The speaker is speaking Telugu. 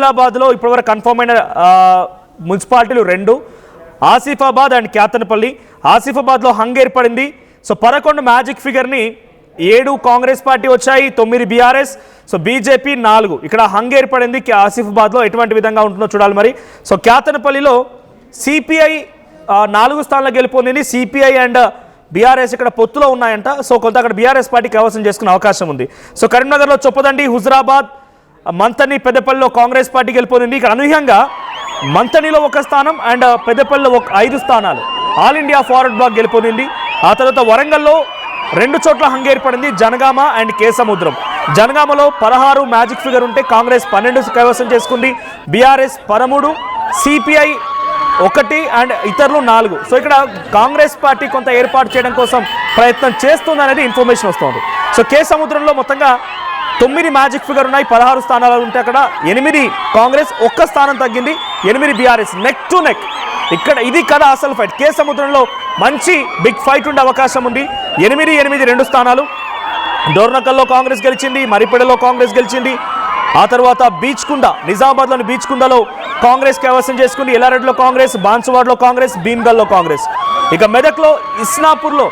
ఆదిలాబాద్లో ఇప్పటివరకు కన్ఫర్మ్ అయిన మున్సిపాలిటీలు 2, ఆసిఫాబాద్ అండ్ క్యాతనపల్లి. ఆసిఫాబాద్లో హంగ్ ఏర్పడింది. సో 11 మ్యాజిక్ ఫిగర్ని 7 కాంగ్రెస్ పార్టీ వచ్చాయి, 9 బీఆర్ఎస్, సో బీజేపీ 4. ఇక్కడ హంగ్ ఏర్పడింది ఆసిఫాబాద్లో. ఎటువంటి విధంగా ఉంటుందో చూడాలి మరి. సో క్యాతనపల్లిలో సిపిఐ 4 స్థానాల్లో గెలుపొందింది. సిపిఐ అండ్ బీఆర్ఎస్ ఇక్కడ పొత్తులో ఉన్నాయంట. సో కొంత అక్కడ బీఆర్ఎస్ పార్టీ కైవసం చేసుకునే అవకాశం ఉంది. సో కరీంనగర్లో చొప్పదండి, హుజరాబాద్, మంతని, పెద్దపల్లిలో కాంగ్రెస్ పార్టీ గెలుపొందింది. ఇక్కడ అనూహ్యంగా మంతనిలో 1 స్థానం అండ్ పెద్దపల్లిలో 5 స్థానాలు ఆల్ ఇండియా ఫార్వర్డ్ బ్లాక్ గెలుపొందింది. ఆ తర్వాత వరంగల్లో 2 చోట్ల హంగ్ ఏర్పడింది, జనగామ అండ్ కేసముద్రం. జనగామలో 16 మ్యాజిక్ ఫిగర్ ఉంటే కాంగ్రెస్ 12 కైవసం చేసుకుంది, బీఆర్ఎస్ 13, సిపిఐ 1 అండ్ ఇతరులు 4. సో ఇక్కడ కాంగ్రెస్ పార్టీ కొంత ఏర్పాటు చేయడం కోసం ప్రయత్నం చేస్తుంది అనేది ఇన్ఫర్మేషన్ వస్తుంది. సో కేసముద్రంలో మొత్తంగా 9 మ్యాజిక్ ఫిగర్ ఉన్నాయి, 16 స్థానాలు ఉంటే అక్కడ 8 కాంగ్రెస్, 1 స్థానం తగ్గింది, 8 బీఆర్ఎస్. నెక్ టు నెక్ ఇక్కడ ఇది కదా అసలు ఫైట్. కేసముద్రంలో మంచి బిగ్ ఫైట్ ఉండే అవకాశం ఉంది. 8 2 స్థానాలు. డోర్నకల్లో కాంగ్రెస్ గెలిచింది, మరిపెడలో కాంగ్రెస్ గెలిచింది. ఆ తర్వాత బీచ్కుండ, నిజామాబాద్లోని బీచ్కుండలో కాంగ్రెస్ కైవసం చేసుకుంది, ఎల్లారెడ్డిలో కాంగ్రెస్, బాన్సువాడలో కాంగ్రెస్, భీమ్గల్లో కాంగ్రెస్. ఇక మెదక్లో ఇస్నాపూర్లో